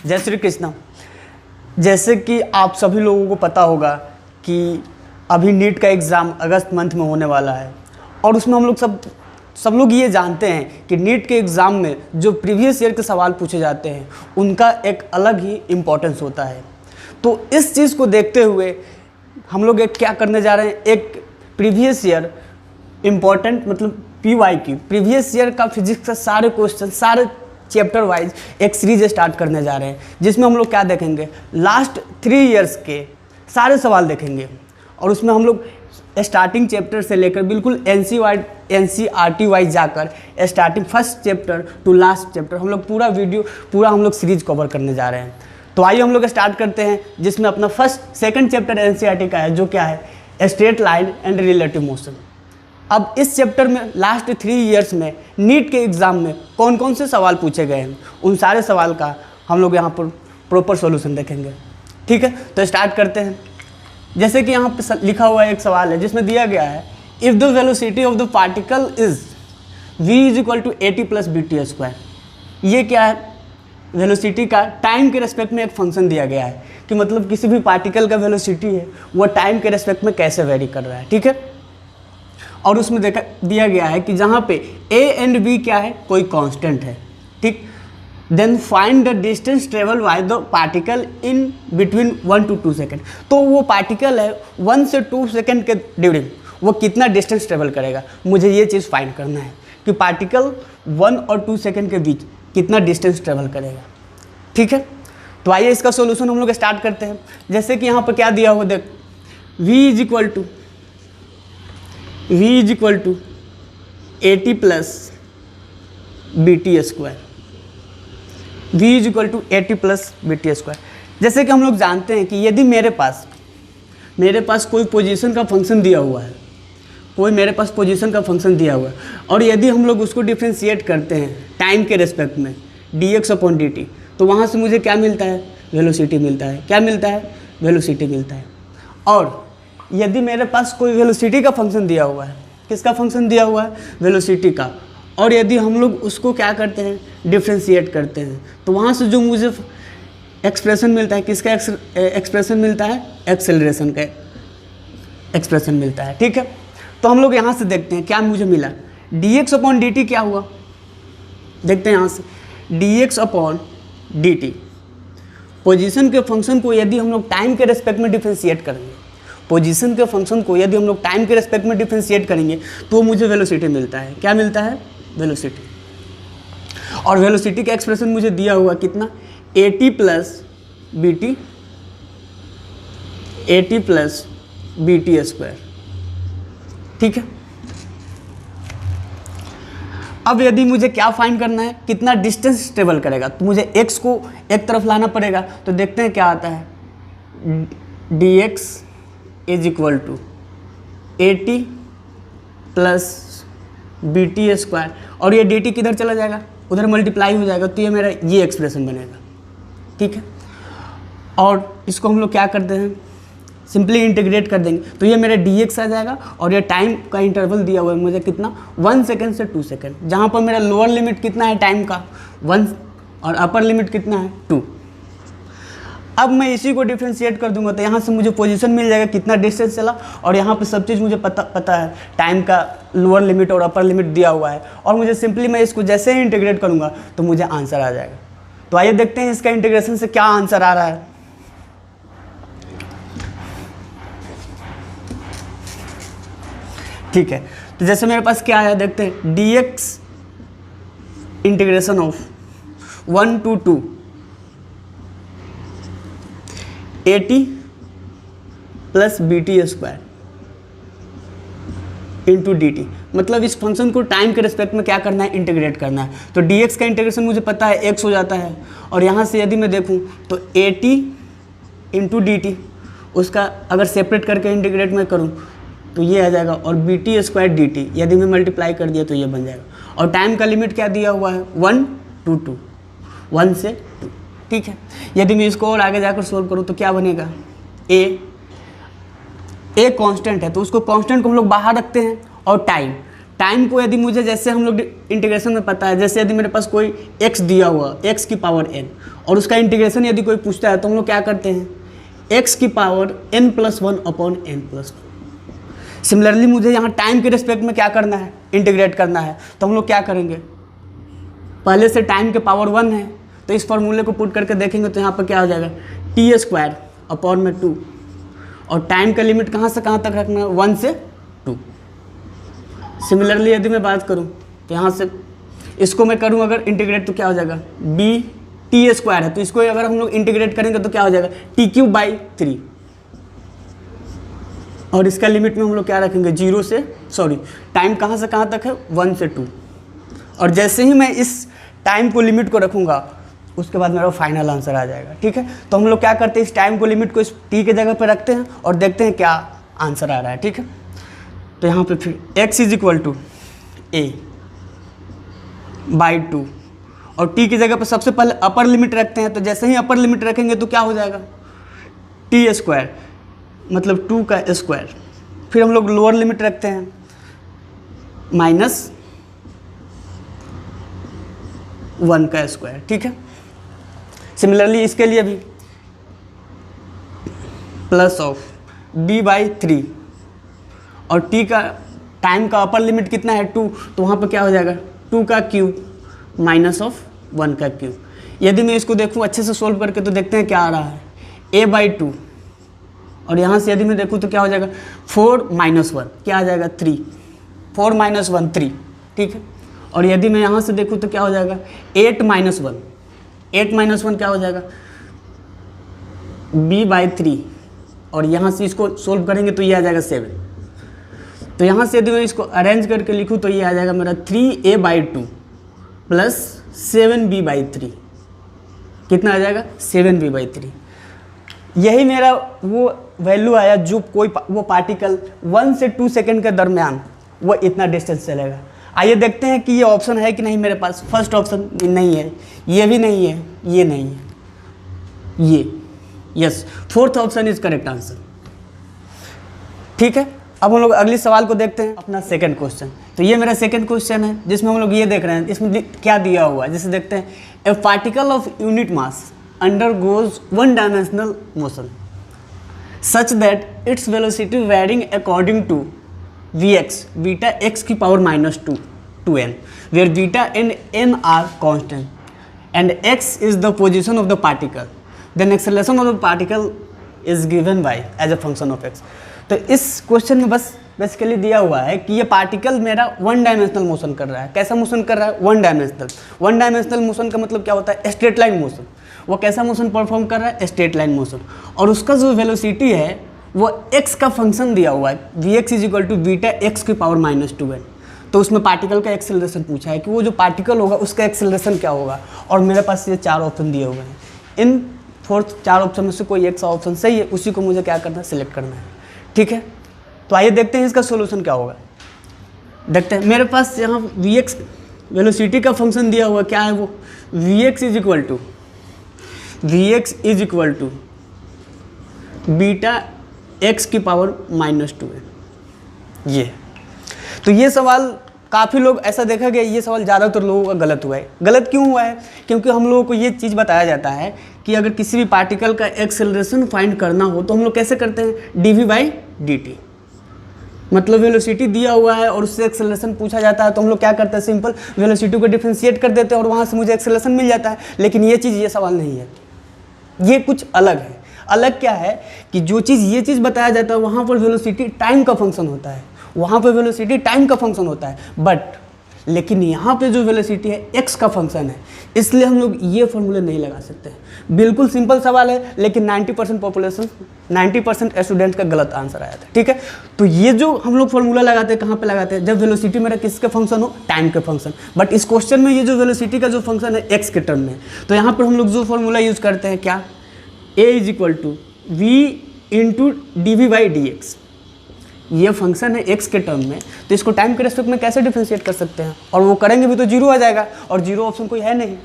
जय श्री कृष्ण। जैसे कि आप सभी लोगों को पता होगा कि अभी नीट का एग्ज़ाम अगस्त मंथ में होने वाला है और उसमें हम लोग सब लोग ये जानते हैं कि नीट के एग्ज़ाम में जो प्रीवियस ईयर के सवाल पूछे जाते हैं उनका एक अलग ही इम्पोर्टेंस होता है। तो इस चीज़ को देखते हुए हम लोग एक क्या करने जा रहे हैं, एक प्रीवियस ईयर इम्पॉर्टेंट मतलब PYQ प्रीवियस ईयर का फिजिक्स का सारे क्वेश्चन सारे चैप्टर वाइज एक सीरीज स्टार्ट करने जा रहे हैं, जिसमें हम लोग क्या देखेंगे, लास्ट 3 इयर्स के सारे सवाल देखेंगे। और उसमें हम लोग स्टार्टिंग चैप्टर से लेकर बिल्कुल NCERT वाइज जाकर starting first chapter two last chapter हम लोग पूरा हम लोग सीरीज कवर करने जा रहे हैं। तो आइए हम लोग स्टार्ट करते हैं, जिसमें अपना सेकंड चैप्टर NCERT का है, जो क्या है, straight line and relative motion. अब इस चैप्टर में लास्ट 3 इयर्स में नीट के एग्ज़ाम में कौन कौन से सवाल पूछे गए हैं, उन सारे सवाल का हम लोग यहाँ पर प्रॉपर सॉल्यूशन देखेंगे। ठीक है, तो स्टार्ट करते हैं। जैसे कि यहाँ पे लिखा हुआ एक सवाल है जिसमें दिया गया है, if the velocity of the particle is v = AT + BT square. ये क्या है, वेलोसिटी का टाइम के रेस्पेक्ट में एक फंक्शन दिया गया है कि मतलब किसी भी पार्टिकल का वेलोसिटी है वो टाइम के रेस्पेक्ट में कैसे वेरी कर रहा है। ठीक है, और उसमें दिया गया है कि जहाँ पे a एंड b क्या है, कोई कांस्टेंट है। ठीक, then find the distance travel by the particle in between 1 to 2 second. तो वो पार्टिकल है 1 से 2 सेकेंड के ड्यूरिंग वो कितना डिस्टेंस ट्रेवल करेगा, मुझे ये चीज़ फाइंड करना है कि पार्टिकल 1 और 2 सेकेंड के बीच कितना डिस्टेंस ट्रेवल करेगा। ठीक है, तो आइए इसका सोल्यूशन हम लोग स्टार्ट करते हैं। जैसे कि यहाँ पर क्या दिया हुआ, देख v = AT + BT square. v = AT + BT square. जैसे कि हम लोग जानते हैं कि यदि मेरे पास कोई पोजीशन का फंक्शन दिया हुआ है, और यदि हम लोग उसको डिफ्रेंशिएट करते हैं टाइम के रेस्पेक्ट में dx/dt, तो वहाँ से मुझे क्या मिलता है, वेलोसिटी मिलता है। क्या मिलता है, वेलोसिटी मिलता है। और यदि मेरे पास कोई वेलोसिटी का फंक्शन दिया हुआ है, किसका फंक्शन दिया हुआ है, वेलोसिटी का, और यदि हम लोग उसको क्या करते हैं, डिफ्रेंशिएट करते हैं, तो वहाँ से जो मुझे एक्सप्रेशन मिलता है, किसका एक्सप्रेशन मिलता है, एक्सेलरेशन का एक्सप्रेशन मिलता है। ठीक है, तो हम लोग यहाँ से देखते हैं क्या मुझे मिला, dx/dt क्या हुआ, देखते हैं यहाँ से, dx/dt पोजीशन के फंक्शन को यदि हम लोग टाइम के रेस्पेक्ट में डिफ्रेंशिएट करेंगे, तो मुझे वेलोसिटी मिलता है। क्या मिलता है, वेलोसिटी। और वेलोसिटी का एक्सप्रेशन मुझे दिया हुआ कितना, AT + BT स्क्वायर। ठीक है, अब यदि मुझे क्या फाइंड करना है, कितना डिस्टेंस ट्रेवल करेगा, तो मुझे x को एक तरफ लाना पड़ेगा। तो देखते हैं क्या आता है, dx = AT + BT स्क्वायर, और ये dt किधर चला जाएगा, उधर मल्टीप्लाई हो जाएगा, तो ये मेरा ये एक्सप्रेशन बनेगा। ठीक है, और इसको हम लोग क्या करते हैं, सिंपली इंटीग्रेट कर देंगे, तो ये मेरा dx आ जाएगा। और ये टाइम का इंटरवल दिया हुआ है मुझे कितना, 1 सेकेंड से 2 सेकेंड, जहाँ पर मेरा लोअर लिमिट कितना है टाइम का, 1, और अपर लिमिट कितना है, 2। अब मैं इसी को डिफ्रेंशिएट कर दूंगा, तो यहाँ से मुझे पोजीशन मिल जाएगा, कितना डिस्टेंस चला, और यहाँ पे सब चीज़ मुझे पता है, टाइम का लोअर लिमिट और अपर लिमिट दिया हुआ है, और मुझे सिंपली मैं इसको जैसे ही इंटीग्रेट करूँगा तो मुझे आंसर आ जाएगा। तो आइए देखते हैं इसका इंटीग्रेशन से क्या आंसर आ रहा है। ठीक है, तो जैसे मेरे पास क्या आया, देखते हैं, dx integration of 1 to 2 AT + BT square into dt। मतलब इस फंक्शन को टाइम के रिस्पेक्ट में क्या करना है, इंटीग्रेट करना है। तो dx का इंटीग्रेशन मुझे पता है x हो जाता है, और यहाँ से यदि मैं देखूँ तो AT इंटू dt, उसका अगर सेपरेट करके इंटीग्रेट मैं करूँ तो ये आ जाएगा, और BT स्क्वायर dt यदि मैं मल्टीप्लाई कर दिया तो ये बन जाएगा। और टाइम का लिमिट क्या दिया हुआ है, 1 to 2, 1 से 2। ठीक है, यदि मैं इसको और आगे जाकर सोल्व करूँ तो क्या बनेगा, ए कांस्टेंट है, तो उसको कांस्टेंट को हम लोग बाहर रखते हैं, और टाइम को यदि मुझे, जैसे हम लोग इंटीग्रेशन में पता है, जैसे यदि मेरे पास कोई x दिया हुआ, x की पावर n, और उसका इंटीग्रेशन यदि कोई पूछता है तो हम लोग क्या करते हैं, x की पावर n+1/n+2। सिमिलरली मुझे यहाँ टाइम के रिस्पेक्ट में क्या करना है, इंटीग्रेट करना है, तो हम लोग क्या करेंगे, पहले से टाइम के पावर 1 है तो इस फॉर्मूले को पुट करके देखेंगे तो यहाँ पर क्या हो जाएगा, t²/2, और टाइम का लिमिट कहाँ से कहाँ तक रखना है, 1 से 2। सिमिलरली यदि मैं बात करूँ तो यहाँ से इसको मैं करूँ अगर इंटीग्रेट तो क्या हो जाएगा, t² है, तो इसको अगर हम लोग इंटीग्रेट करेंगे तो क्या हो जाएगा, t³/3, और इसका लिमिट में हम लोग क्या रखेंगे, टाइम कहाँ से कहाँ तक है, 1 से 2। और जैसे ही मैं इस टाइम को लिमिट को रखूँगा उसके बाद मेरा फाइनल आंसर आ जाएगा। ठीक है, तो हम लोग क्या करते हैं, इस टाइम को लिमिट को इस t के जगह पर रखते हैं और देखते हैं क्या आंसर आ रहा है। ठीक है, तो यहाँ पे फिर x = a/2 और t की जगह पर सबसे पहले अपर लिमिट रखते हैं, तो जैसे ही अपर लिमिट रखेंगे तो क्या हो जाएगा, t² मतलब 2 का स्क्वायर, फिर हम लोग लोअर लिमिट रखते हैं -1 का स्क्वायर। ठीक है, सिमिलरली इसके लिए भी +b/3 और t का टाइम का अपर लिमिट कितना है, 2, तो वहाँ पर क्या हो जाएगा, 2 का क्यूब -1 का क्यूब। यदि मैं इसको देखूँ अच्छे से सोल्व करके तो देखते हैं क्या आ रहा है, a/2, और यहाँ से यदि मैं देखूँ तो क्या हो जाएगा, 4 - 1 क्या आ जाएगा, 3, 4 - 1 3। ठीक है, और यदि मैं यहाँ से देखूँ तो क्या हो जाएगा, 8 - 1 क्या हो जाएगा, b/3, और यहाँ से इसको सोल्व करेंगे तो ये आ जाएगा 7। तो यहाँ से यदि मैं इसको अरेंज करके लिखूँ तो ये आ जाएगा मेरा 3a/2 + 7b/3, कितना आ जाएगा, 7b/3। यही मेरा वो वैल्यू आया जो वो पार्टिकल 1 से 2 सेकेंड के दरमियान वो इतना डिस्टेंस चलेगा। आइए देखते हैं कि ये ऑप्शन है कि नहीं मेरे पास। फर्स्ट ऑप्शन नहीं है, ये भी नहीं है, ये नहीं है, ये yes, fourth option is correct answer. ठीक है, अब हम लोग अगले सवाल को देखते हैं, अपना सेकंड क्वेश्चन। तो ये मेरा सेकंड क्वेश्चन है जिसमें हम लोग ये देख रहे हैं, इसमें क्या दिया हुआ है, जैसे देखते हैं, ए particle of unit mass undergoes one-dimensional motion such that its velocity varying according to Vx beta x की power -2n, where beta and n are constant and x is the position of the particle, then acceleration of the particle is given by as a function of x। तो इस question में बस basically दिया हुआ है कि ये particle मेरा 1 डायमेंशनल मोशन कर रहा है। कैसा मोशन कर रहा है, 1 डायमेंशनल। 1 डायमेंशनल मोशन का मतलब क्या होता है, स्ट्रेट लाइन मोशन। वो कैसा मोशन परफॉर्म कर रहा है, स्ट्रेट लाइन मोशन, और उसका जो वेलोसिटी है वो x का फंक्शन दिया हुआ है, Vx = बीटा x की पावर -2n। तो उसमें पार्टिकल का एक्सेलरेशन पूछा है कि वो जो पार्टिकल होगा उसका एक्सेलरेशन क्या होगा, और मेरे पास ये 4 ऑप्शन दिए हुए हैं। इन 4 ऑप्शन में से कोई एक सा ऑप्शन सही है, उसी को मुझे क्या करना है, सिलेक्ट करना है। ठीक है, तो आइए देखते हैं इसका सोल्यूशन क्या होगा। देखते हैं, मेरे पास यहाँ Vx वेलोसिटी का फंक्शन दिया हुआ क्या है, वो Vx = बीटा x की पावर -2n। ये तो ये सवाल काफ़ी लोग ऐसा देखा गया, ये सवाल ज़्यादातर लोगों का गलत हुआ है। गलत क्यों हुआ है, क्योंकि हम लोगों को ये चीज़ बताया जाता है कि अगर किसी भी पार्टिकल का एक्सेलरेशन फाइंड करना हो तो हम लोग कैसे करते हैं, dv/dt। मतलब वेलोसिटी दिया हुआ है और उससे एक्सेलरेशन पूछा जाता है तो हम लोग क्या करते हैं, सिंपल वेलोसिटी को डिफरेंशिएट कर देते हैं और वहाँ से मुझे एक्सेलरेशन मिल जाता है। लेकिन ये चीज़, ये सवाल नहीं है, ये कुछ अलग है। अलग क्या है कि जो चीज़, ये चीज़ बताया जाता है वहाँ पर वेलोसिटी टाइम का फंक्शन होता है, वहाँ पर वेलोसिटी टाइम का फंक्शन होता है, बट लेकिन यहाँ पे जो वेलोसिटी है x का फंक्शन है, इसलिए हम लोग ये फॉर्मूले नहीं लगा सकते। बिल्कुल सिंपल सवाल है, लेकिन 90% पॉपुलेशन, 90% स्टूडेंट का गलत आंसर आया था। ठीक है, तो ये जो हम लोग फॉर्मूला लगाते हैं, कहाँ पे लगाते हैं, जब वेलोसिटी मेरा किसके फंक्शन हो, टाइम के फंक्शन। बट इस क्वेश्चन में ये जो वेलोसिटी का जो फंक्शन है x के टर्म में, तो यहाँ पर हम लोग जो फॉर्मूला यूज़ करते हैं क्या, a = v × dv/dx। ये फंक्शन है x के टर्म में, तो इसको टाइम के रेस्पेक्ट में कैसे डिफरेंशिएट कर सकते हैं, और वो करेंगे भी तो 0 आ जाएगा, और 0 ऑप्शन कोई है नहीं।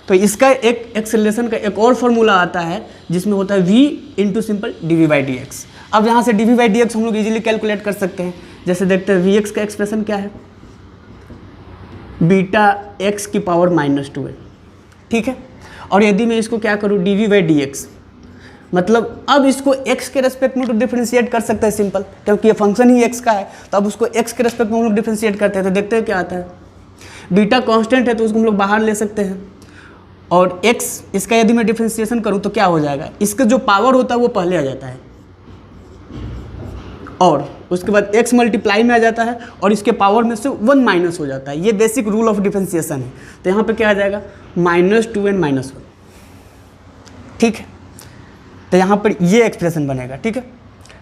तो इसका एक एक्सेलरेशन का एक और फॉर्मूला आता है जिसमें होता है v × सिंपल dv/dx। अब यहाँ से dv/dx हम लोग इजीली कैलकुलेट कर सकते हैं। जैसे देखते हैं Vx का एक्सप्रेशन क्या है, बीटा एक्स की पावर -2n, ठीक है। और यदि मैं इसको क्या करूँ, dv/dx, मतलब अब इसको x के रेस्पेक्ट में तो डिफ्रेंशिएट कर सकते हैं सिंपल, क्योंकि ये फंक्शन ही x का है, तो अब उसको x के रेस्पेक्ट में हम लोग डिफ्रेंशिएट करते हैं, तो देखते हैं क्या आता है। बीटा कांस्टेंट है तो उसको हम लोग बाहर ले सकते हैं, और x इसका यदि मैं डिफ्रेंशिएशन करूँ तो क्या हो जाएगा, इसका जो पावर होता है वो पहले आ जाता है, और उसके बाद x मल्टीप्लाई में आ जाता है, और इसके पावर में से 1 माइनस हो जाता है। ये बेसिक रूल ऑफ डिफ्रेंशिएशन है। तो यहाँ पे क्या आ जाएगा, -2n - 1, ठीक है। तो यहाँ पर ये एक्सप्रेशन बनेगा, ठीक है।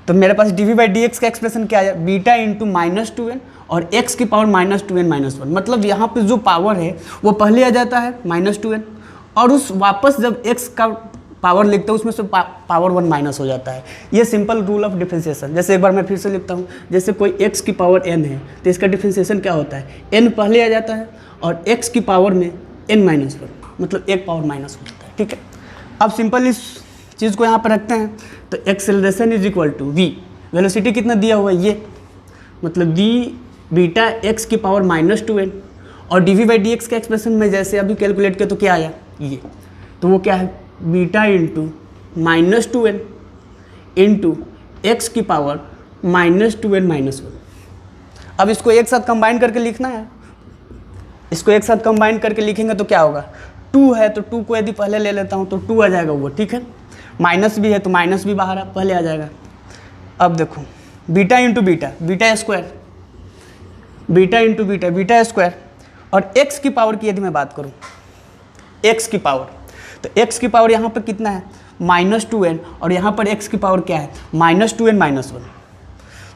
तो मेरे पास dv/dx का एक्सप्रेशन क्या है, बीटा इंटू -2n और x की पावर -2n - 1, मतलब यहाँ पे जो पावर है वो पहले आ जाता है -2n, और उस वापस जब x का पावर लिखते हैं उसमें से पावर 1 माइनस हो जाता है। ये सिंपल रूल ऑफ डिफ्रेंशिएशन। जैसे एक बार मैं फिर से लिखता हूँ, जैसे कोई x की पावर n है तो इसका डिफ्रेंशिएशन क्या होता है, n पहले आ जाता है और x की पावर में n - 1, मतलब एक पावर माइनस हो जाता है, ठीक है। अब सिंपल इस चीज़ को यहाँ पर रखते हैं, तो acceleration is equal to v, velocity कितना दिया हुआ है ये, मतलब v बीटा x की पावर -2n, और dv/dx का एक्सप्रेशन में जैसे अभी कैलकुलेट किया तो क्या आया ये, तो वो क्या है, beta into -2n into x की पावर -2n - 1। अब इसको एक साथ कंबाइन करके लिखना है, इसको एक साथ कंबाइन करके लिखेंगे तो क्या होगा, 2 है तो 2 को यदि पहले ले लेता हूँ तो 2 आ जाएगा वो, ठीक है। माइनस भी है तो माइनस भी बाहर पहले आ जाएगा। अब देखो beta into beta, beta square, beta into beta, beta square, और x की पावर की यदि मैं बात करूँ, x की पावर, तो x की पावर यहाँ पर कितना है, -2n, और यहाँ पर x की पावर क्या है, -2n - 1।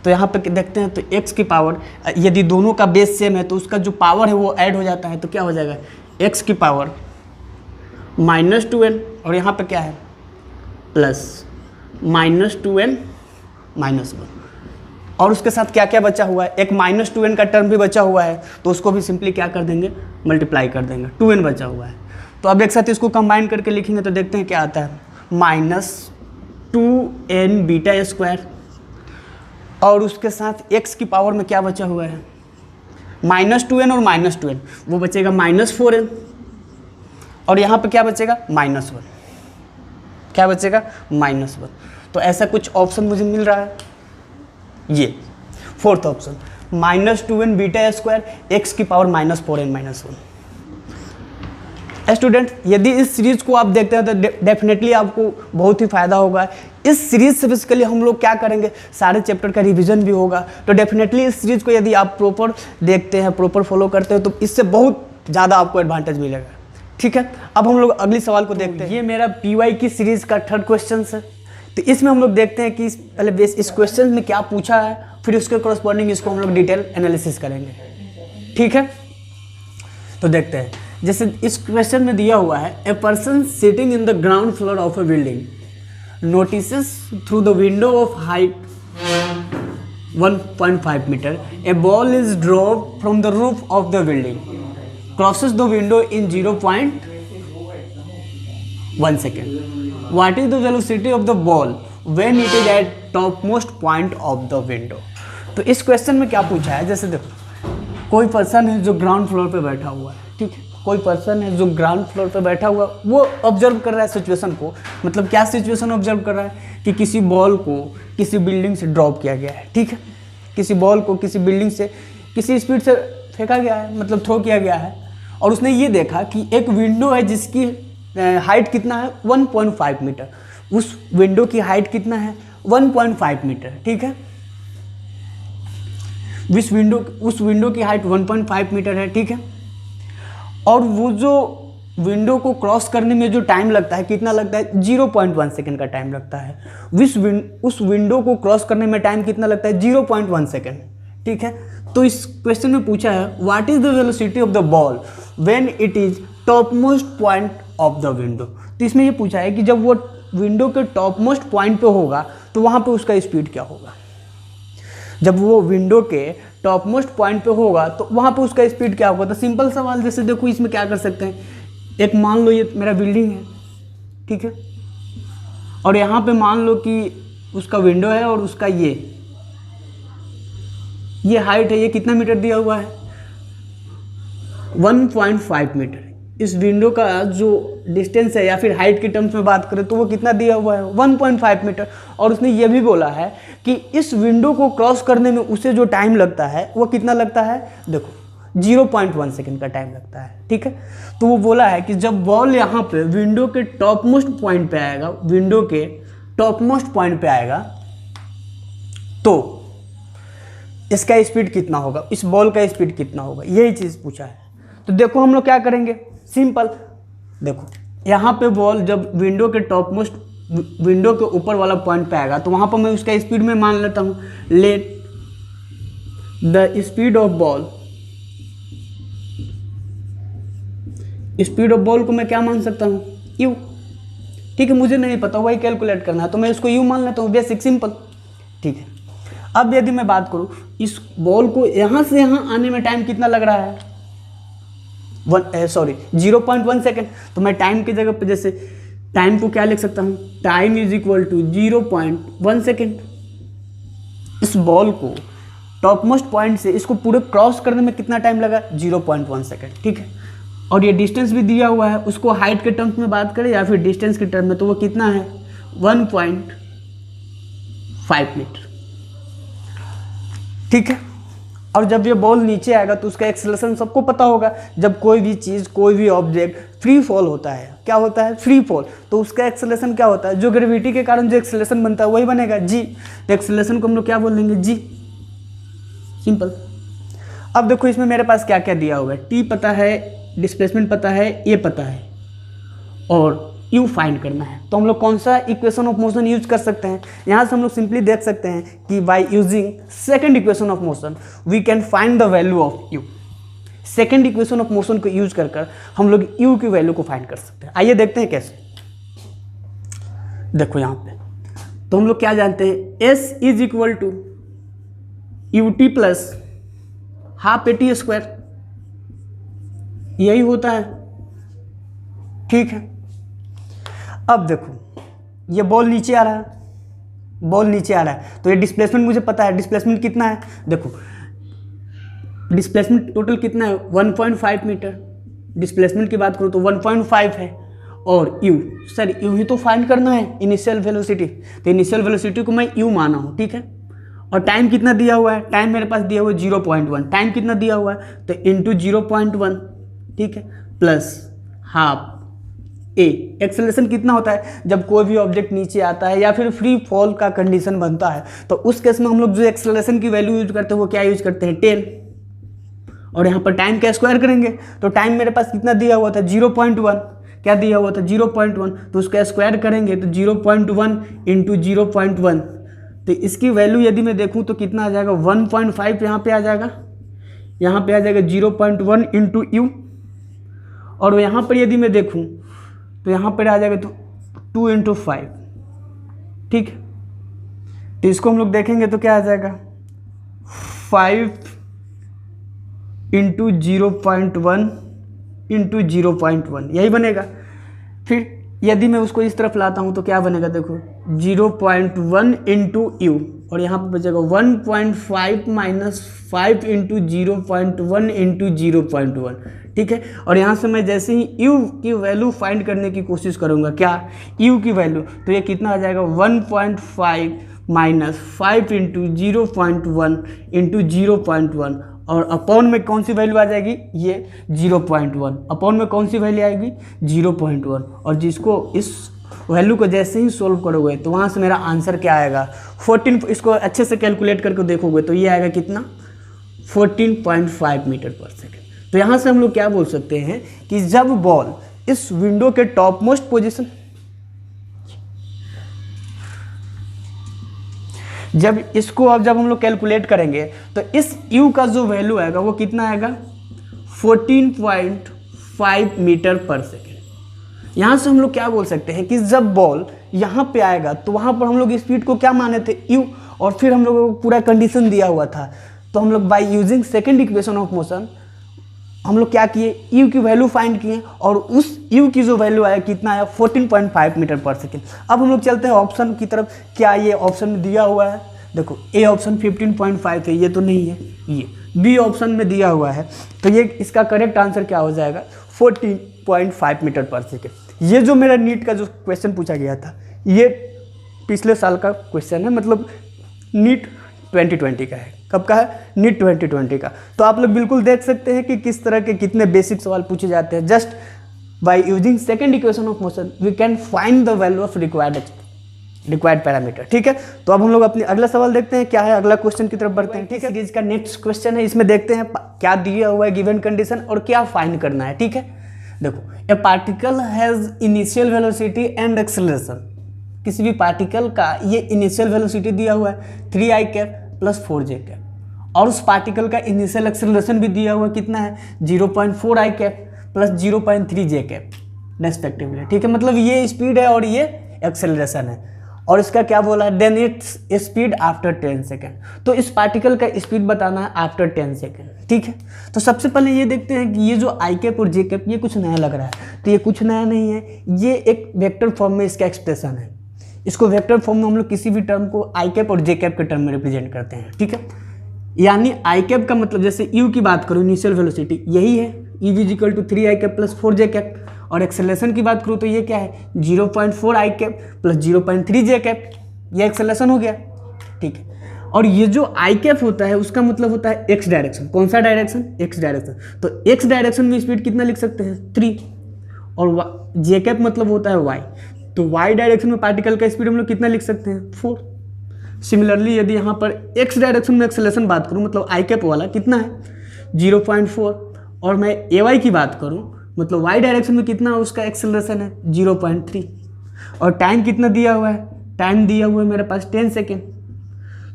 तो यहाँ पे देखते हैं, तो x की पावर यदि दोनों का बेस सेम है तो उसका जो पावर है वो ऐड हो जाता है, तो क्या हो जाएगा, x की पावर -2n, और यहाँ पे क्या है प्लस -2n - 1, और उसके साथ क्या क्या बचा हुआ है, एक -2n का टर्म भी बचा हुआ है, तो उसको भी सिंपली क्या कर देंगे, मल्टीप्लाई कर देंगे, 2n बचा हुआ है। तो अब एक साथ इसको कंबाइन करके लिखेंगे तो देखते हैं क्या आता है, -2n बीटा स्क्वायर, और उसके साथ x की पावर में क्या बचा हुआ है, -2n और -2n, वो बचेगा -4n, और यहाँ पे क्या बचेगा, -1, क्या बचेगा, -1। तो ऐसा कुछ ऑप्शन मुझे मिल रहा है, ये fourth option, -2n beta square x की पावर -4n - 1। स्टूडेंट, यदि इस सीरीज़ को आप देखते हैं तो डेफिनेटली आपको बहुत ही फ़ायदा होगा। इस सीरीज़ से बेसिकली हम लोग क्या करेंगे, सारे चैप्टर का रिवीजन भी होगा। तो डेफिनेटली इस सीरीज़ को यदि आप प्रॉपर देखते हैं, प्रॉपर फॉलो करते हैं, तो इससे बहुत ज़्यादा आपको एडवांटेज मिलेगा, ठीक है। अब हम लोग अगली सवाल को देखते हैं। ये मेरा PY की सीरीज़ का 3rd क्वेश्चन है। तो इसमें हम लोग देखते हैं कि पहले बेस इस क्वेश्चन में क्या पूछा है, फिर उसके कॉरस्पॉन्डिंग इसको हम लोग डिटेल एनालिसिस करेंगे, ठीक है। तो देखते हैं, जैसे इस क्वेश्चन में दिया हुआ है, a person sitting in the ground floor of a building notices through the window of height 1.5 metre a ball is dropped from the roof of the building, crosses the window in 0.1 second, what is the velocity of the ball when it is at top most point of the window. तो इस question में क्या पूछा है, जैसे देखो कोई person है जो ग्राउंड फ्लोर पे बैठा हुआ है, ठीक है, कोई पर्सन है जो ग्राउंड फ्लोर पे बैठा हुआ, वो ऑब्जर्व कर रहा है सिचुएशन को। मतलब क्या सिचुएशन ऑब्जर्व कर रहा है कि किसी बॉल को किसी बिल्डिंग से ड्रॉप किया गया है, ठीक है, किसी बॉल को किसी बिल्डिंग से किसी स्पीड से फेंका गया है, मतलब थ्रो किया गया है, और उसने ये देखा कि एक विंडो है जिसकी हाइट कितना है 1.5 मीटर, उस विंडो की हाइट कितना है 1.5 मीटर, ठीक है, उस विंडो की हाइट 1.5 मीटर है, ठीक है, और वो जो विंडो को क्रॉस करने में जो टाइम लगता है कितना लगता है 0.1 सेकेंड का टाइम लगता है। उस विंडो को क्रॉस करने में टाइम कितना लगता है 0.1 सेकेंड, ठीक है। तो इस क्वेश्चन में पूछा है what is the velocity of the ball when it is top most point of the window. तो इसमें ये पूछा है कि जब वो विंडो के टॉप मोस्ट पॉइंट पे होगा तो वहाँ पे उसका स्पीड क्या होगा। जब वो विंडो के टॉप मोस्ट पॉइंट पे होगा तो वहाँ पे उसका स्पीड क्या होगा। तो सिंपल सवाल, जैसे देखो इसमें क्या कर सकते हैं, एक मान लो ये मेरा बिल्डिंग है, ठीक है, और यहाँ पे मान लो कि उसका विंडो है और उसका ये हाइट है, ये कितना मीटर दिया हुआ है 1.5 मीटर। इस विंडो का जो डिस्टेंस है या फिर हाइट के टर्म्स में बात करें तो वो कितना दिया हुआ है 1.5 मीटर। और उसने ये भी बोला है कि इस विंडो को क्रॉस करने में उसे जो टाइम लगता है वो कितना लगता है, देखो 0.1 सेकेंड का टाइम लगता है। ठीक है, तो वो बोला है कि जब बॉल यहाँ पे विंडो के टॉप मोस्ट पॉइंट पे आएगा, विंडो के टॉप मोस्ट पॉइंट पे आएगा तो इसका स्पीड कितना होगा, इस बॉल का स्पीड कितना होगा, यही चीज़ पूछा है। तो देखो हम लोग क्या करेंगे, सिंपल, देखो यहाँ पे बॉल जब विंडो के टॉप मोस्ट, विंडो के ऊपर वाला पॉइंट पे आएगा तो वहाँ पर मैं उसका स्पीड में मान लेता हूँ, let the speed of ball, speed of ball को मैं क्या मान सकता हूँ, यू। ठीक है, मुझे नहीं पता, वही कैलकुलेट करना है तो मैं इसको यू मान लेता हूँ, बेसिक सिंपल। ठीक है, अब यदि मैं बात करूँ इस बॉल को यहाँ से यहाँ आने में टाइम कितना लग रहा है, 0.1 सेकेंड। तो मैं टाइम की जगह पे जैसे टाइम को क्या लिख सकता हूँ, time is equal to 0.1 second. इस बॉल को टॉप मोस्ट पॉइंट से इसको पूरे क्रॉस करने में कितना टाइम लगा, 0.1 सेकेंड। ठीक है, और ये डिस्टेंस भी दिया हुआ है, उसको हाइट के टर्म्स में बात करें या फिर डिस्टेंस के टर्म में तो वो कितना है 1.5 मीटर। ठीक है, और जब ये बॉल नीचे आएगा तो उसका एक्सेलरेशन सबको पता होगा, जब कोई भी चीज़, कोई भी ऑब्जेक्ट फ्री फॉल होता है, क्या होता है, फ्री फॉल, तो उसका एक्सेलरेशन क्या होता है, जो ग्रेविटी के कारण जो एक्सेलरेशन बनता है वही बनेगा जी। तो एक्सेलरेशन को हम लोग क्या बोल देंगे, जी, सिंपल। अब देखो इसमें मेरे पास क्या क्या दिया हुआ है, टी पता है, डिस्प्लेसमेंट पता है, ए पता है और यू फाइंड करना है। तो हम लोग कौन सा इक्वेशन ऑफ मोशन यूज कर सकते हैं, यहाँ से हम लोग सिंपली देख सकते हैं कि by using second equation of motion we can find the value of u. Second equation of motion को यूज कर हम लोग यू की वैल्यू को फाइंड कर सकते हैं। आइए देखते हैं कैसे। देखो यहाँ पे तो हम लोग क्या जानते हैं, s is equal to u t plus half a t square, यही होता है। ठीक है, अब देखो ये बॉल नीचे आ रहा है, बॉल नीचे आ रहा है तो ये डिस्प्लेसमेंट मुझे पता है, डिस्प्लेसमेंट कितना है, देखो डिस्प्लेसमेंट टोटल कितना है 1.5 मीटर। डिस्प्लेसमेंट की बात करूँ तो 1.5 है और यू, सर यू ही तो फाइंड करना है, इनिशियल वेलोसिटी, तो इनिशियल वेलोसिटी को मैं यू माना हूँ। ठीक है, और टाइम कितना दिया हुआ है, टाइम मेरे पास दिया हुआ है 0.1, टाइम कितना दिया हुआ है तो इंटू 0.1, ठीक है, प्लस हाफ ए। एक्सेलरेशन कितना होता है, जब कोई भी ऑब्जेक्ट नीचे आता है या फिर फ्री फॉल का कंडीशन बनता है तो उस केस में हम लोग जो एक्सेलरेशन की वैल्यू यूज करते हैं वो क्या यूज करते हैं, 10। और यहाँ पर टाइम का स्क्वायर करेंगे तो टाइम मेरे पास कितना दिया हुआ था 0.1, क्या दिया हुआ था 0.1, तो उसका स्क्वायर करेंगे तो 0.1 इंटू 0.1, तो इसकी वैल्यू यदि मैं देखूँ तो कितना आ जाएगा 1.5, यहाँ पे आ जाएगा, यहाँ पे आ जाएगा 0.1 इंटू यू। और यहाँ पर यदि मैं देखूँ तो यहाँ पर आ जाएगा तो 2 इंटू 5। ठीक है, तो इसको हम लोग देखेंगे तो क्या आ जाएगा 5 इंटू 0.1 इंटू 0.1, यही बनेगा। फिर यदि मैं उसको इस तरफ लाता हूँ तो क्या बनेगा, देखो 0.1 इंटू यू और यहाँ पर बचेगा 1.5 माइनस 5 इंटू 0.1 इंटू 0.1। ठीक है, और यहाँ से मैं जैसे ही यू की वैल्यू फाइंड करने की कोशिश करूँगा, क्या यू की वैल्यू, तो ये कितना आ जाएगा 1.5 माइनस 5 इंटू 0.1 इंटू 0.1 और अपॉन में कौन सी वैल्यू आ जाएगी, ये 0.1, अपॉन में कौन सी वैल्यू आएगी 0.1। और जिसको इस वैल्यू को जैसे ही सोल्व करोगे तो वहाँ से मेरा आंसर क्या आएगा 14, इसको अच्छे से कैलकुलेट करके देखोगे तो ये आएगा कितना 14.5 मीटर पर सेकेंड। तो यहाँ से हम लोग क्या बोल सकते हैं कि जब बॉल इस विंडो के टॉप मोस्ट पोजिशन, जब इसको अब जब हम लोग कैलकुलेट करेंगे तो इस u का जो वैल्यू आएगा वो कितना आएगा 14.5 मीटर पर सेकेंड। यहाँ से हम लोग क्या बोल सकते हैं कि जब बॉल यहाँ पे आएगा तो वहाँ पर हम लोग स्पीड को क्या माने थे u, और फिर हम लोगों को पूरा कंडीशन दिया हुआ था। तो हम लोग by using second equation of motion हम लोग क्या किए, u की वैल्यू फाइंड किए और उस u की जो वैल्यू आया कितना आया 14.5 मीटर पर सेकेंड। अब हम लोग चलते हैं ऑप्शन की तरफ, क्या ये ऑप्शन में दिया हुआ है, देखो ए ऑप्शन 15.5 है, ये तो नहीं है ये, बी ऑप्शन में दिया हुआ है, तो ये इसका करेक्ट आंसर क्या हो जाएगा 14.5 मीटर पर सेकेंड। ये जो मेरा नीट का जो क्वेश्चन पूछा गया था ये पिछले साल का क्वेश्चन है, मतलब नीट 2020 का है। कब का है? नीट 2020 का। तो आप लोग बिल्कुल देख सकते हैं कि किस तरह के कितने बेसिक सवाल पूछे जाते हैं। Just by using second equation of motion we can find the value of required parameter. ठीक है, तो अब हम लोग अपने अगला सवाल देखते हैं क्या है, अगला क्वेश्चन की तरफ बढ़ते हैं। ठीक है, सीरीज का नेक्स्ट क्वेश्चन है, इसमें देखते हैं क्या दिया हुआ है गिवन कंडीशन और क्या फाइंड करना है। ठीक है, देखो ए particle has initial velocity and acceleration. किसी भी पार्टिकल का ये इनिशियल वेलोसिटी दिया हुआ है 3i cap plus 4j cap, और उस पार्टिकल का इनिशियल एक्सेलरेशन भी दिया हुआ कितना है 0.4i cap plus 0.3j cap respectively. ठीक है, मतलब ये स्पीड है और ये एक्सेलरेशन है, और इसका क्या बोला है then its speed after 10 second. तो इस पार्टिकल का स्पीड बताना है आफ्टर 10 सेकेंड। ठीक है, तो सबसे पहले ये देखते हैं कि ये जो आई कैप और जे कैप ये कुछ नया लग रहा है, तो ये कुछ नया नहीं है, ये एक वेक्टर फॉर्म में इसका एक्सप्रेशन है। इसको वेक्टर फॉर्म में हम लोग किसी भी टर्म को आई कैप और जे कैप के टर्म में रिप्रेजेंट करते हैं। ठीक है, यानी आई कैप का मतलब जैसे यू की बात करूँ इनिशियल वेलोसिटी यही है e equal to 3i cap plus 4j cap, और एक्सेलरेशन की बात करूँ तो ये क्या है 0.4i cap plus 0.3j cap, ये एक्सेलरेशन हो गया। ठीक है, और ये जो आई कैप होता है उसका मतलब होता है एक्स डायरेक्शन। कौन सा डायरेक्शन? X direction. तो एक्स डायरेक्शन में स्पीड कितना लिख सकते हैं 3, और जे कैप मतलब होता है वाई, तो वाई डायरेक्शन में पार्टिकल का स्पीड हम लोग कितना लिख सकते हैं 4। सिमिलरली यदि यहाँ पर एक्स डायरेक्शन में एक्सेलरेशन बात करूँ मतलब आई कैप वाला कितना है 0.4, और मैं ए वाई की बात करूँ मतलब वाई डायरेक्शन में कितना उसका एक्सेलरेशन है 0.3, और टाइम कितना दिया हुआ है, टाइम दिया हुआ है मेरे पास 10 सेकेंड।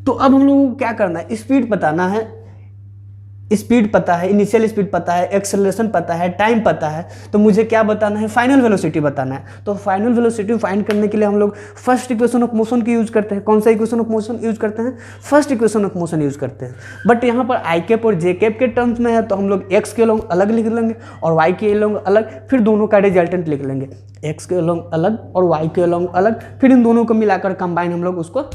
तो अब हम लोगों को क्या करना है, स्पीड बताना है, स्पीड पता है, इनिशियल स्पीड पता है, एक्सेलरेशन पता है, टाइम पता है, तो मुझे क्या बताना है फाइनल वेलोसिटी बताना है। तो फाइनल वेलोसिटी फाइंड करने के लिए हम लोग फर्स्ट इक्वेशन ऑफ मोशन की यूज करते हैं। कौन सा इक्वेशन ऑफ मोशन यूज करते हैं? First equation of motion use करते हैं। बट यहाँ पर आई कैप और जे कैप के टर्म्स में है तो हम लोग एक्स के लॉन्ग अलग लिख लेंगे और वाई के लॉन्ग अलग, फिर दोनों का रिजल्टेंट लिख लेंगे, एक्स के लॉन्ग अलग और वाई के लॉन्ग अलग, फिर इन दोनों को मिलाकर कंबाइन हम लोग उसको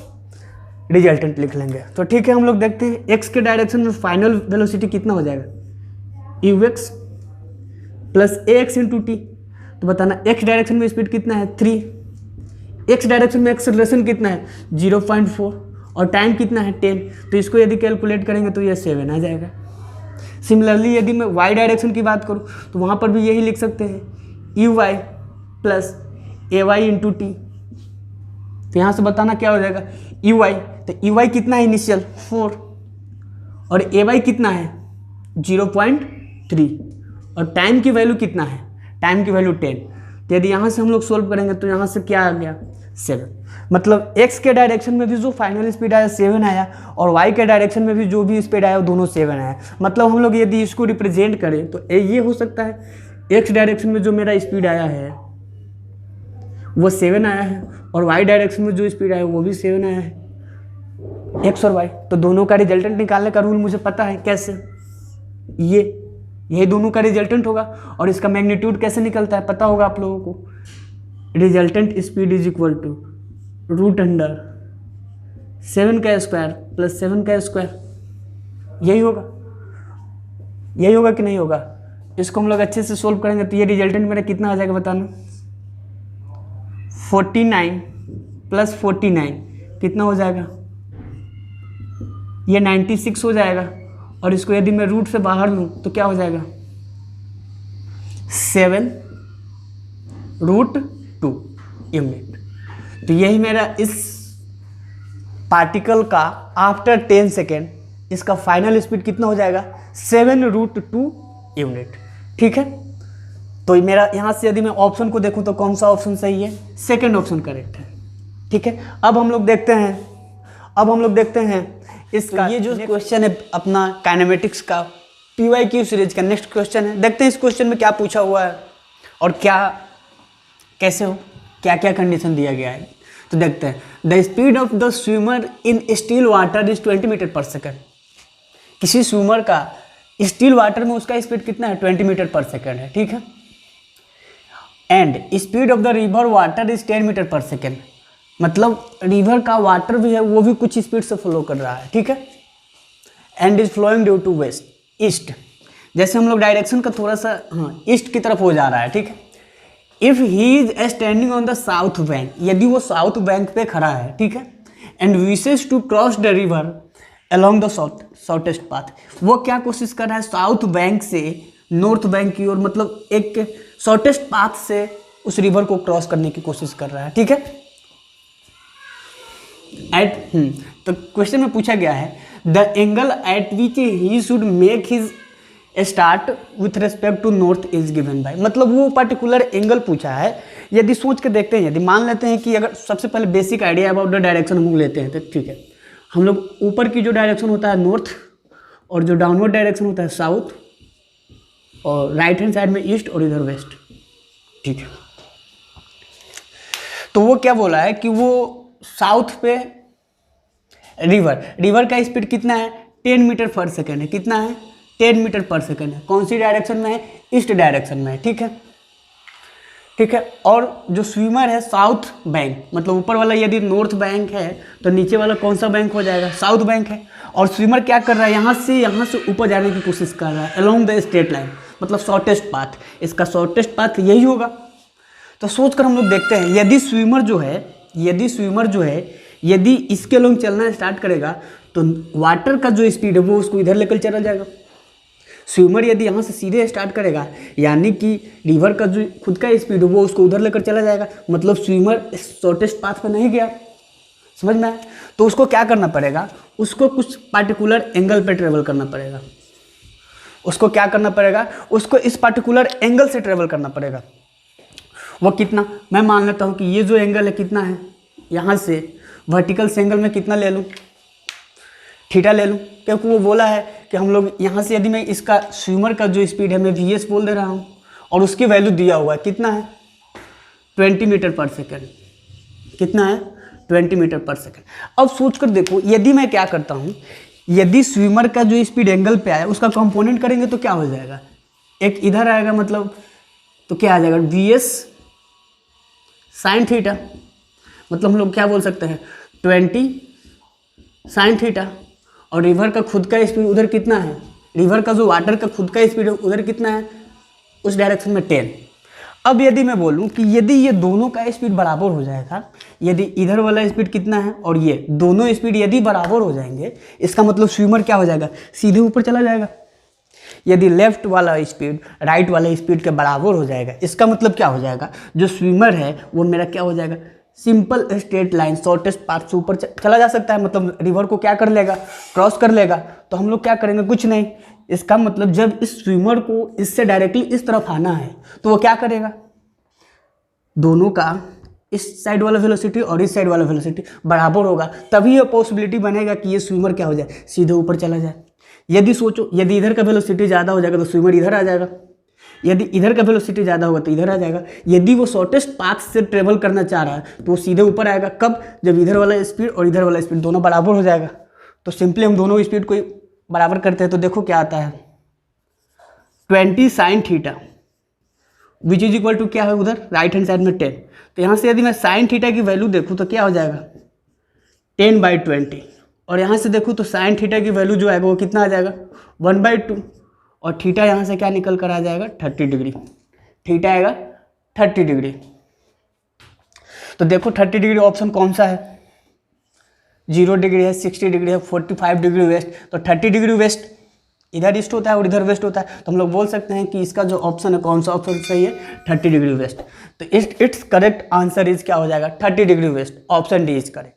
रिजल्टेंट लिख लेंगे। तो ठीक है, हम लोग देखते हैं एक्स के डायरेक्शन में फाइनल वेलोसिटी कितना हो जाएगा you x plus A x into t. तो बताना एक्स डायरेक्शन में स्पीड कितना है 3, एक्स डायरेक्शन में एक्सेलरेशन कितना है 0.4 और टाइम कितना है 10, तो इसको यदि कैलकुलेट करेंगे तो ये 7 आ जाएगा। सिमिलरली यदि मैं वाई डायरेक्शन की बात करूँ तो वहाँ पर भी यही लिख सकते हैं u y plus a y into t. तो यहाँ से बताना क्या हो जाएगा यू वाई, तो यू वाई कितना है इनिशियल 4 और ए वाई कितना है 0.3 और टाइम की वैल्यू कितना है, टाइम की वैल्यू 10। तो यदि यहाँ से हम लोग सोल्व करेंगे तो यहाँ से क्या आ गया 7, मतलब एक्स के डायरेक्शन में भी जो फाइनल स्पीड आया 7 आया और वाई के डायरेक्शन में भी जो भी स्पीड आया वो दोनों 7 आया। मतलब हम लोग यदि इसको रिप्रेजेंट करें तो ये हो सकता है एक्स डायरेक्शन में जो मेरा स्पीड आया है वो 7 आया है और वाई डायरेक्शन में जो स्पीड आया वो भी 7 आया है, एक्स और वाई। तो दोनों का रिजल्टेंट निकालने का रूल मुझे पता है कैसे, ये दोनों का रिजल्टेंट होगा और इसका मैग्नीट्यूड कैसे निकलता है पता होगा आप लोगों को। Resultant speed is equal to root under 7 का स्क्वायर प्लस 7 का स्क्वायर, यही होगा कि नहीं होगा। इसको हम लोग अच्छे से सोल्व करेंगे तो ये रिजल्टेंट मेरा कितना आ जाएगा बताना 49 प्लस 49 कितना हो जाएगा, ये 96 हो जाएगा। और इसको यदि मैं रूट से बाहर लूँ तो क्या हो जाएगा 7 रूट 2 यूनिट। तो यही मेरा इस पार्टिकल का आफ्टर 10 सेकेंड इसका फाइनल स्पीड कितना हो जाएगा 7 रूट 2 यूनिट। ठीक है, तो मेरा यहाँ से यदि मैं ऑप्शन को देखूँ तो कौन सा ऑप्शन सही है, सेकेंड ऑप्शन करेक्ट है। ठीक है, अब हम लोग देखते हैं इसका ये जो क्वेश्चन है अपना काइनेमेटिक्स का PYQ सीरीज का नेक्स्ट क्वेश्चन है। देखते हैं इस क्वेश्चन में क्या पूछा हुआ है और क्या कैसे हो, क्या क्या कंडीशन दिया गया है। तो देखते हैं the speed of the swimmer in still water is 20 metre per second. किसी स्विमर का स्टिल वाटर में उसका स्पीड कितना है 20 मीटर पर सेकेंड है। ठीक है, and speed of the river water is 10 metre per second, मतलब रिवर का वाटर भी है वो भी कुछ स्पीड से फ्लो कर रहा है। ठीक है, and is flowing due to west, east. जैसे हम लोग डायरेक्शन का थोड़ा सा ईस्ट की तरफ हो जा रहा है, ठीक है। If he is standing on the south bank, यदि वो साउथ बैंक पे खड़ा है, ठीक है, and wishes to cross the river along the shortest path, वो क्या कोशिश कर रहा है, साउथ बैंक से नॉर्थ बैंक की ओर, मतलब एक शॉर्टेस्ट पाथ से उस रिवर को क्रॉस करने की कोशिश कर रहा है, ठीक है। तो क्वेश्चन में पूछा गया है the angle at which he should make his start with respect to north is given by, मतलब वो पर्टिकुलर एंगल पूछा है। यदि सोच के देखते हैं, यदि मान लेते हैं कि अगर सबसे पहले basic idea about the direction हम लेते हैं, तो ठीक है, हम लोग ऊपर की जो डायरेक्शन होता है नॉर्थ, और जो डाउनवर्ड डायरेक्शन होता है साउथ, और राइट हैंड साइड में ईस्ट और इधर वेस्ट, ठीक है। तो वो क्या बोला है कि वो साउथ पे रिवर का स्पीड कितना है, 10 मीटर पर सेकेंड है, कितना है, 10 मीटर पर सेकेंड है। कौन सी डायरेक्शन में है, ईस्ट डायरेक्शन में है, ठीक है, ठीक है। और जो स्विमर है साउथ बैंक, मतलब ऊपर वाला यदि नॉर्थ बैंक है तो नीचे वाला कौन सा बैंक हो जाएगा, साउथ बैंक है। और स्विमर क्या कर रहा है, यहाँ से ऊपर जाने की कोशिश कर रहा है अलोंग द स्ट्रेट लाइन, मतलब शॉर्टेस्ट पाथ, इसका शॉर्टेस्ट पाथ यही होगा। तो सोच कर हम लोग देखते हैं, यदि स्विमर जो है यदि इसके लोग चलना स्टार्ट करेगा तो वाटर का जो स्पीड है वो उसको इधर लेकर चला जाएगा। स्विमर यदि यहाँ से सीधे स्टार्ट करेगा, यानी कि रिवर का जो खुद का स्पीड है वो उसको उधर लेकर चला जाएगा, मतलब स्विमर शॉर्टेस्ट पाथ पर नहीं गया, समझ में आया। तो उसको क्या करना पड़ेगा, उसको कुछ पार्टिकुलर एंगल पे ट्रेवल करना पड़ेगा। उसको क्या करना पड़ेगा, उसको इस पार्टिकुलर एंगल से ट्रेवल करना पड़ेगा। वो कितना, मैं मान लेता हूँ कि ये जो एंगल है कितना है, यहाँ से वर्टिकल से एंगल में कितना ले लूँ, थीटा ले लूँ, क्योंकि वो बोला है कि हम लोग यहाँ से, यदि मैं इसका स्विमर का जो स्पीड है मैं वी बोल दे रहा हूँ, और उसकी वैल्यू दिया हुआ है कितना है, 20 मीटर पर सेकेंड, कितना है, 20 मीटर पर सेकेंड। अब सोच कर देखो, यदि मैं क्या करता हूँ, यदि स्विमर का जो स्पीड एंगल पे आया उसका कंपोनेंट करेंगे तो क्या हो जाएगा, एक इधर आएगा, मतलब तो क्या आ जाएगा, वी साइन थीटा, मतलब हम लोग क्या बोल सकते हैं, 20 साइन थीटा। और रिवर का खुद का स्पीड उधर कितना है, रिवर का जो वाटर का खुद का स्पीड है उधर कितना है, उस डायरेक्शन में 10। अब यदि मैं बोलूं कि यदि ये दोनों का स्पीड बराबर हो जाएगा, यदि इधर वाला स्पीड कितना है और ये दोनों स्पीड यदि बराबर हो जाएंगे, इसका मतलब स्विमर क्या हो जाएगा, सीधे ऊपर चला जाएगा। यदि लेफ्ट वाला स्पीड राइट वाला स्पीड के बराबर हो जाएगा, इसका मतलब क्या हो जाएगा, जो स्विमर है वो मेरा क्या हो जाएगा, simple straight line shortest path से ऊपर चला जा सकता है, मतलब रिवर को क्या कर लेगा, क्रॉस कर लेगा। तो हम लोग क्या करेंगे, कुछ नहीं, इसका मतलब जब इस स्विमर को इससे डायरेक्टली इस तरफ आना है तो वो क्या करेगा, दोनों का इस साइड वाला वेलोसिटी और इस साइड वाला वेलोसिटी बराबर होगा, तभी ये पॉसिबिलिटी बनेगा कि ये स्विमर क्या हो जाए, सीधे ऊपर चला जाए। यदि सोचो, यदि इधर का वेलोसिटी ज़्यादा हो जाएगा तो स्विमर इधर आ जाएगा, यदि इधर का वेलोसिटी ज़्यादा होगा तो इधर आ जाएगा। यदि वो शॉर्टेस्ट पाथ से ट्रेवल करना चाह रहा है तो वो सीधे ऊपर आएगा, कब, जब इधर वाला स्पीड और इधर वाला स्पीड दोनों बराबर हो जाएगा। तो सिंपली हम दोनों स्पीड को बराबर करते हैं तो देखो क्या आता है, 20 sine theta which is equal to क्या है, उधर राइट हैंड साइड में 10। तो यहाँ से यदि मैं साइन थीटा की वैल्यू देखूँ तो क्या हो जाएगा, 10/20, और यहाँ से देखूँ तो साइन थीटा की वैल्यू जो आएगा वो कितना आ जाएगा, 1/2, और थीटा यहाँ से क्या निकल कर आ जाएगा, 30 डिग्री, थीटा आएगा 30 डिग्री। तो देखो 30 डिग्री ऑप्शन कौन सा है, 0 डिग्री है, 60 डिग्री है, 45 डिग्री वेस्ट। तो 30 डिग्री वेस्ट, इधर ईस्ट होता है और इधर वेस्ट होता है, तो हम लोग बोल सकते हैं कि इसका जो ऑप्शन है, कौन सा ऑप्शन सही है, 30 डिग्री वेस्ट। तो इट्स करेक्ट आंसर इज क्या हो जाएगा, 30 degree west, option D is correct.